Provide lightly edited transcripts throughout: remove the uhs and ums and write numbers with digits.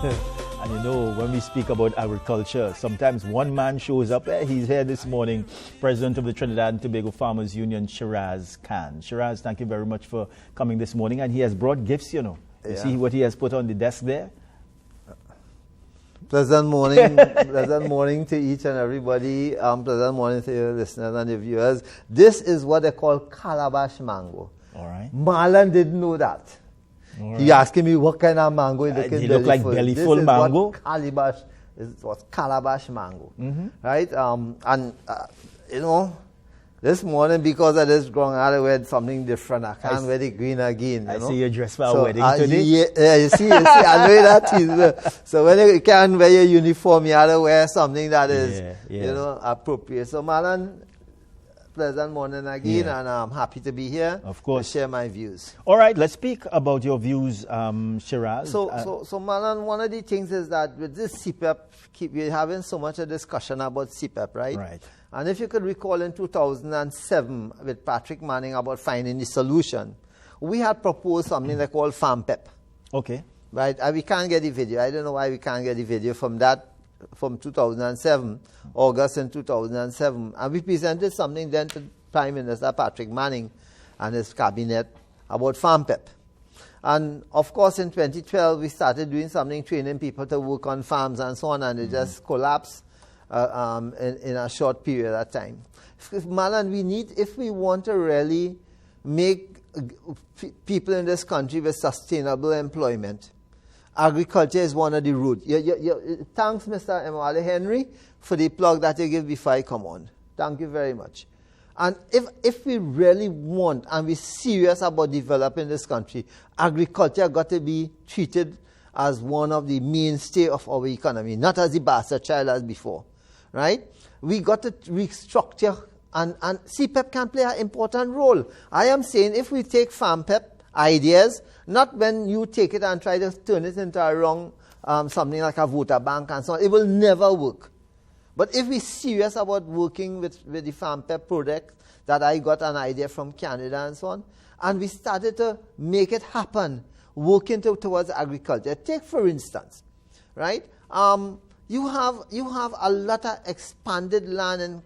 And you know, when we speak about agriculture, sometimes one man shows up. He's here this morning, President of the Trinidad and Tobago Farmers Union, Shiraz Khan. Shiraz, thank you very much for coming this morning. And he has brought gifts, you know. You see what he has put on the desk there? Pleasant morning. Pleasant morning to each and everybody. Pleasant morning to your listeners and your viewers. This is what they call calabash mango. All right. Marlon didn't know that. Right. He asking me what kind of mango it look like belly full mango. Calabash was calabash mango, right? You know, this morning because of this ground, I wear something different. I can't wear the green again. I see you dressed for a wedding today. You see, I know that. So when you can't wear your uniform, you have to wear something that is, you know, appropriate. So Marlon, pleasant morning again, and I'm happy to be here. Of course, to share my views. All right, let's speak about your views, Shiraz. So Marlon, one of the things is that with this Cepep, we're having so much a discussion about Cepep, right? Right. And if you could recall in 2007 with Patrick Manning about finding the solution, we had proposed something they call Farm Pep. Okay. Right, and we can't get the video. I don't know why we can't get the video from that. From 2007, August in 2007, and we presented something then to Prime Minister Patrick Manning and his cabinet about Farm Pep. And of course in 2012 we started doing something, training people to work on farms and so on, and it just collapsed in a short period of time. Marlon, we need, if we want to really make people in this country with sustainable employment, agriculture is one of the root. Thanks, Mr. Emmanuel Henry, for the plug that you give before I come on. Thank you very much. And if we really want and we're serious about developing this country, agriculture got to be treated as one of the mainstay of our economy, not as the bastard child as before. Right? We got to restructure, and Cepep can play an important role. I am saying if we take Farm Pep ideas, not when you take it and try to turn it into a wrong, something like a voter bank and so on, it will never work. But if we're serious about working with the Farm Pep project, that I got an idea from Canada and so on, and we started to make it happen, working towards agriculture. Take for instance, right? You have a lot of expanded land in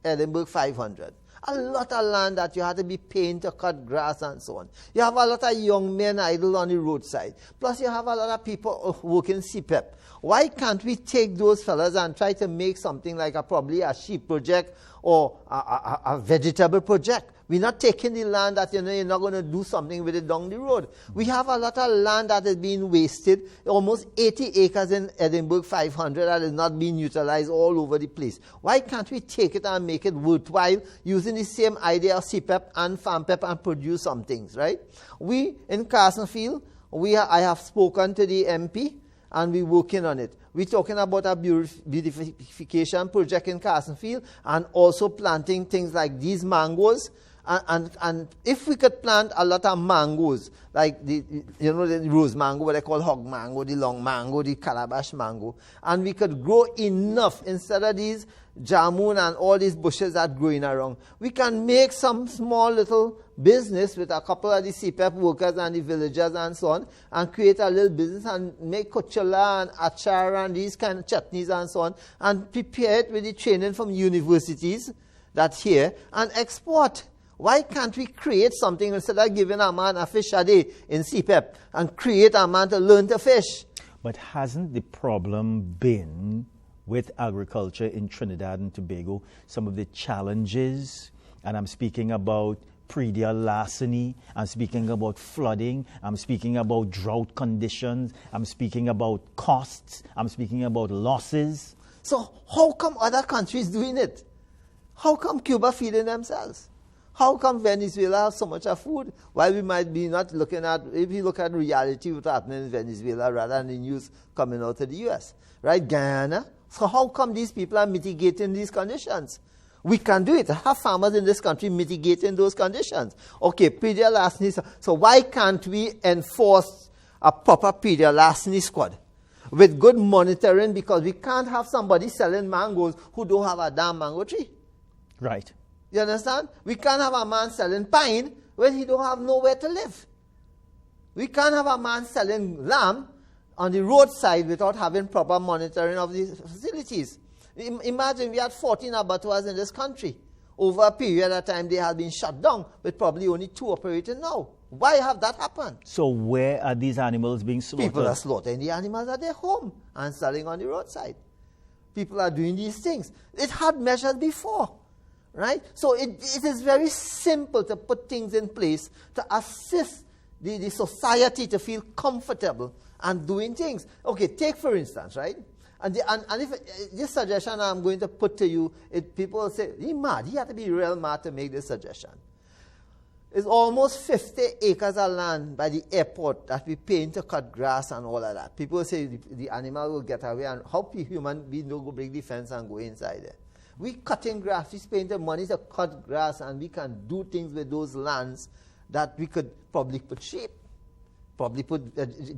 Edinburgh 500. A lot of land that you have to be paying to cut grass and so on. You have a lot of young men idle on the roadside. Plus you have a lot of people working Cepep. Why can't we take those fellas and try to make something like probably a sheep project or a vegetable project? We're not taking the land that, you know, you're not going to do something with it down the road. We have a lot of land that is being wasted, almost 80 acres in Edinburgh 500 that is not being utilized all over the place. Why can't we take it and make it worthwhile using the same idea of Cepep and Farm Pep and produce some things, right? We, in Carsonfield, I have spoken to the MP and we're working on it. We're talking about a beautification project in Carsonfield and also planting things like these mangoes. And if we could plant a lot of mangoes, like the rose mango, what they call hog mango, the long mango, the calabash mango, and we could grow enough instead of these jamun and all these bushes that growing around, we can make some small little business with a couple of the Cepep workers and the villagers and so on, and create a little business and make kuchula and achar and these kind of chutneys and so on, and prepare it with the training from universities that's here and export. Why can't we create something instead of giving a man a fish a day in Cepep and create a man to learn to fish? But hasn't the problem been with agriculture in Trinidad and Tobago, some of the challenges, and I'm speaking about predial larceny, I'm speaking about flooding, I'm speaking about drought conditions, I'm speaking about costs, I'm speaking about losses. So how come other countries doing it? How come Cuba feeding themselves? How come Venezuela has so much of food? While we might be not looking at, if you look at reality, what's happening in Venezuela rather than the news coming out of the U.S. Right? Guyana. So how come these people are mitigating these conditions? We can do it. I have farmers in this country mitigating those conditions. Okay, predial larceny. So why can't we enforce a proper predial larceny squad with good monitoring? Because we can't have somebody selling mangoes who don't have a damn mango tree. Right. You understand? We can't have a man selling pine when he don't have nowhere to live. We can't have a man selling lamb on the roadside without having proper monitoring of the facilities. Imagine we had 14 abattoirs in this country. Over a period of time, they have been shut down, with probably only 2 operating now. Why have that happened? So where are these animals being slaughtered? People are slaughtering the animals at their home and selling on the roadside. People are doing these things. It had measures before, right? So it is very simple to put things in place to assist the society to feel comfortable and doing things. Okay, take for instance, right? And if this suggestion I'm going to put to you, people will say, he's mad. He had to be real mad to make this suggestion. It's almost 50 acres of land by the airport that we paying to cut grass and all of that. People will say the animal will get away, and how human beings don't go break the fence and go inside there. We cutting grass, we paying the money to cut grass, and we can do things with those lands that we could probably put sheep, probably put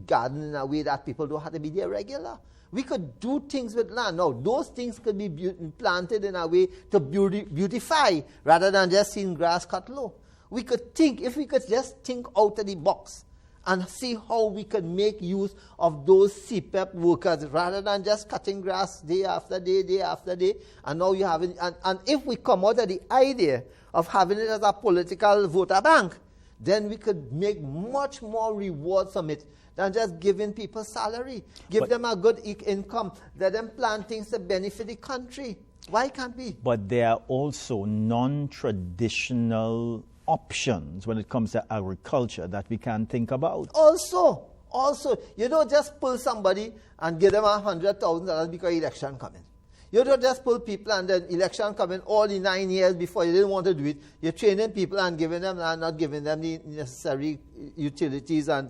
garden in a way that people don't have to be there regular. We could do things with land. Now, those things could be planted in a way to beautify rather than just seeing grass cut low. We could think, if we could just think out of the box and see how we could make use of those Cepep workers rather than just cutting grass day after day, day after day. And now you have it, and if we come out of the idea of having it as a political voter bank, then we could make much more reward from it than just giving people salary. Give them a good income. Let them plan things to benefit the country. Why can't we? But there are also non-traditional options when it comes to agriculture that we can think about. Also, you don't just pull somebody and give them $100,000 because election coming. You don't just pull people and then election coming all the 9 years before you didn't want to do it. You're training people and giving them and not giving them the necessary utilities and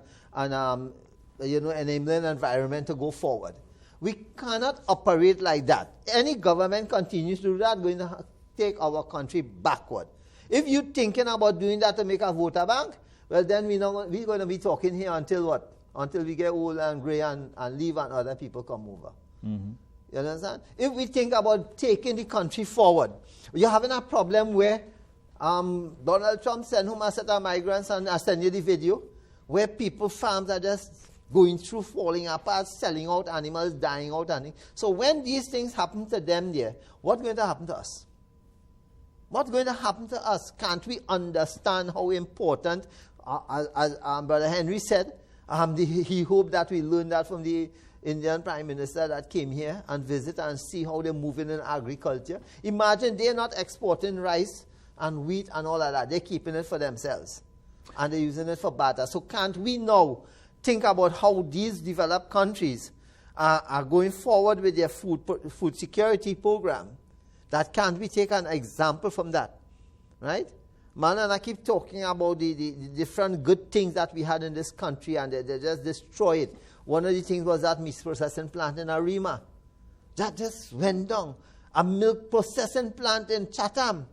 enabling environment to go forward. We cannot operate like that. Any government continues to do that, going to take our country backward. If you're thinking about doing that to make a voter bank, well, then we're going to be talking here until what? Until we get old and gray and leave and other people come over. Mm-hmm. You understand? If we think about taking the country forward, you're having a problem where Donald Trump sent home a set of migrants, and I send you the video, where farms are just going through, falling apart, selling out animals, dying out. So when these things happen to them there, what's going to happen to us? What's going to happen to us? Can't we understand how important, as Brother Henry said, he hoped that we learned that from the Indian Prime Minister that came here and visit and see how they're moving in agriculture. Imagine they're not exporting rice and wheat and all of that. They're keeping it for themselves. And they're using it for barter. So can't we now think about how these developed countries are going forward with their food security program? That can't we take an example from that? Right? Man, and I keep talking about the different good things that we had in this country, and they just destroy it. One of the things was that meat processing plant in Arima. That just went down. A milk processing plant in Chatham.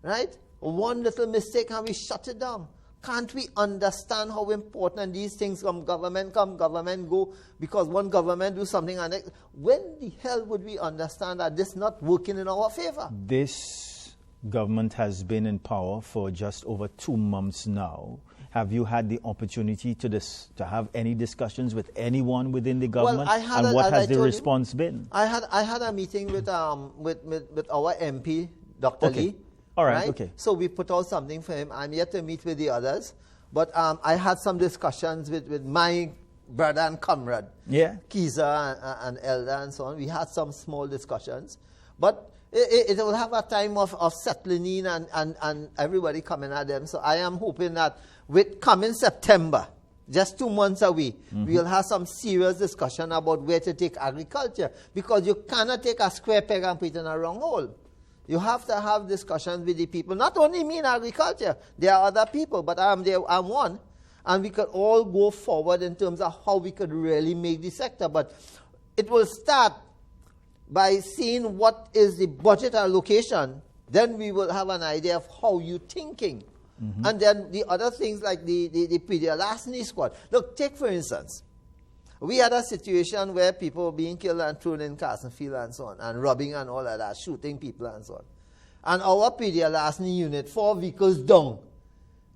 Right? One little mistake and we shut it down. Can't we understand how important these things government go, because one government do something and when the hell would we understand that this is not working in our favor? This government has been in power for just over 2 months now. Have you had the opportunity to have any discussions with anyone within the government? Well, and what has the response been? I had a meeting with our MP, Dr. Lee. All right, okay. So we put out something for him. I'm yet to meet with the others. But I had some discussions with my brother and comrade, Kiza and Elder and so on. We had some small discussions. But it will have a time of settling in and everybody coming at them. So I am hoping that with coming September, just 2 months away, we will have some serious discussion about where to take agriculture. Because you cannot take a square peg and put it in a round hole. You have to have discussions with the people. Not only me in agriculture. There are other people, but I'm one. And we could all go forward in terms of how we could really make the sector. But it will start by seeing what is the budget allocation. Then we will have an idea of how you're thinking. And then the other things like the Pedialasny squad. Look, take for instance. We had a situation where people were being killed and thrown in Castleford and so on, and robbing and all of that, shooting people and so on. And our Pedialasny unit, 4 vehicles down,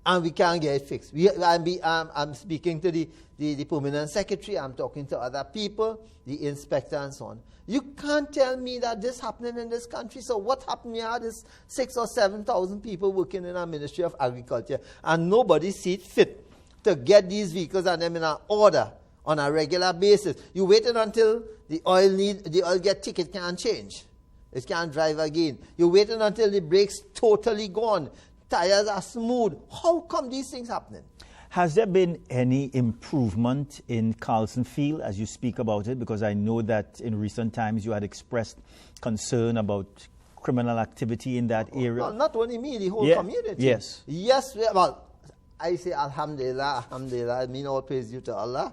and we can't get it fixed. I'm speaking to the permanent secretary, I'm talking to other people, the inspector and so on. You can't tell me that this happening in this country. So what happened here? There's 6,000 or 7,000 people working in our Ministry of Agriculture, and nobody sees fit to get these vehicles and them in an order on a regular basis. You waited until the oil get thick, it can't change. It can't drive again. You waited until the brakes totally gone. Tires are smooth. How come these things happening? Has there been any improvement in Carlson Field as you speak about it? Because I know that in recent times you had expressed concern about criminal activity in that area. Well, not only me, the whole community. Yes. Yes, well, I say Alhamdulillah, Alhamdulillah, I mean all praise due to Allah,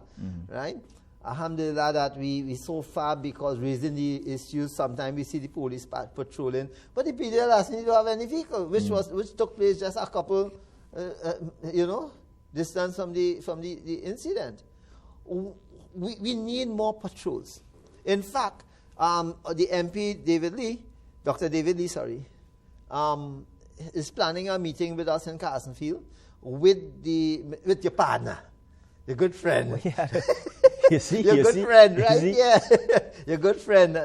right? Alhamdulillah that we so far, because raising the issues, sometimes we see the police patrolling, but the PDL doesn't need to have any vehicle, which took place just a couple, distance from the incident. We need more patrols. In fact, the MP Dr. David Lee, is planning a meeting with us in Carlson Field with your partner, your good friend. You see, your good friend, right? Yeah, your good friend,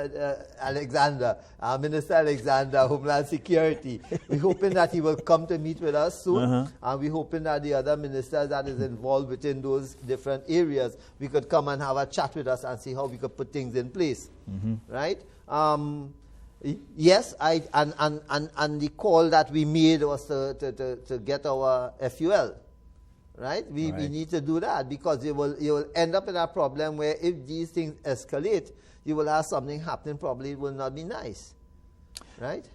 Alexander, Minister Alexander, Homeland Security. We're hoping that he will come to meet with us soon, and we're hoping that the other ministers that is involved within those different areas, we could come and have a chat with us and see how we could put things in place, right? Yes, and the call that we made was to get our FUL. Right? We need to do that, because you will end up in a problem where if these things escalate, you will have something happening, probably it will not be nice. Right?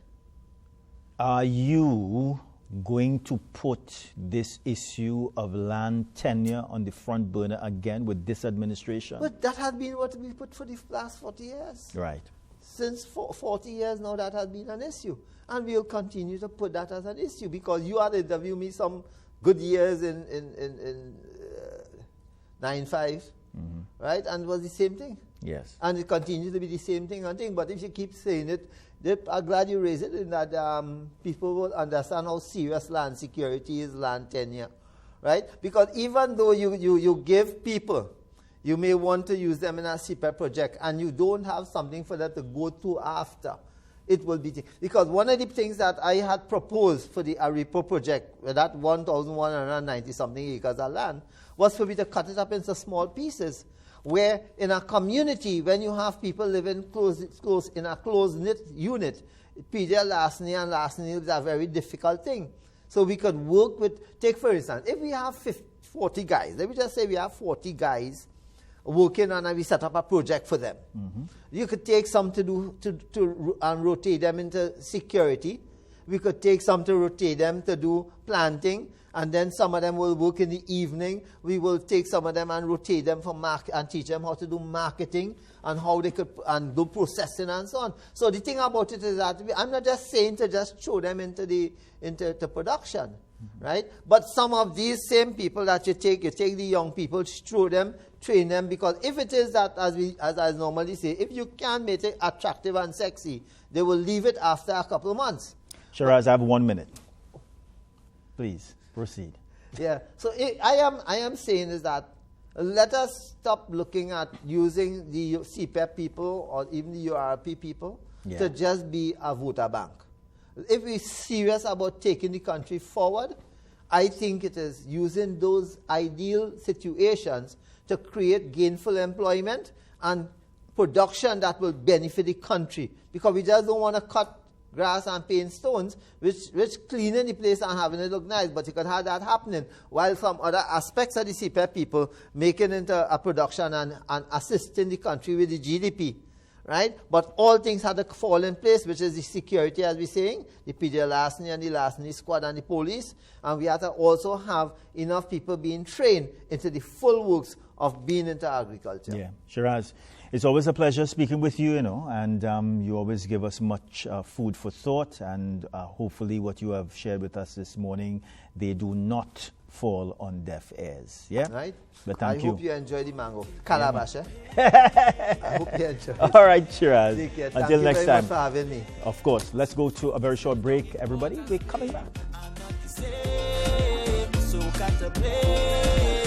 Are you going to put this issue of land tenure on the front burner again with this administration? But that has been what we put for the last 40 years. Right. Since 40 years now, that has been an issue. And we'll continue to put that as an issue, because you had interviewed me some good years in 95, right? And it was the same thing. Yes. And it continues to be the same thing. But if you keep saying it, I'm glad you raised it, in that people will understand how serious land security is, land tenure, right? Because even though you give people, you may want to use them in a Cepep project, and you don't have something for them to go to after. It will be, because one of the things that I had proposed for the Aripo project, with that 1,190 something acres of land, was for me to cut it up into small pieces, where in a community, when you have people living close in a close-knit unit, PDL larceny and larceny is a very difficult thing. So we could work with, take for instance, if we have 40 guys, let me just say we have 40 guys working on, and we set up a project for them. You could take some to do and rotate them into security. We could take some to rotate them to do planting, and then some of them will work in the evening. We will take some of them and rotate them for and teach them how to do marketing and how they could and do processing and so on. So the thing about it is that I'm not just saying to just throw them into production, right? But some of these same people that you take the young people, throw them, train them, because if it is that, as I normally say, if you can make it attractive and sexy, they will leave it after a couple of months. Shiraz, I have 1 minute. Please, proceed. Yeah, so I am saying is that let us stop looking at using the CPEP people or even the URP people to just be a voter bank. If we're serious about taking the country forward, I think it is using those ideal situations to create gainful employment and production that will benefit the country. Because we just don't want to cut grass and paint stones, which cleaning the place and having it look nice, but you could have that happening, while some other aspects of the CPEP people making into a production and assisting the country with the GDP. Right? But all things had to fall in place, which is the security, as we're saying, the PDL larceny and the larceny squad and the police. And we have to also have enough people being trained into the full works of being into agriculture. Yeah. Shiraz, it's always a pleasure speaking with you, and you always give us much food for thought, and hopefully what you have shared with us this morning, they do not fall on deaf ears. Yeah? Right. But thank you. I hope you enjoy the mango. Calabash, I hope you enjoy. All right, Shiraz. Take care. Until next time. Thank you very much for having me. Of course. Let's go to a very short break, everybody. We're coming back. got to play.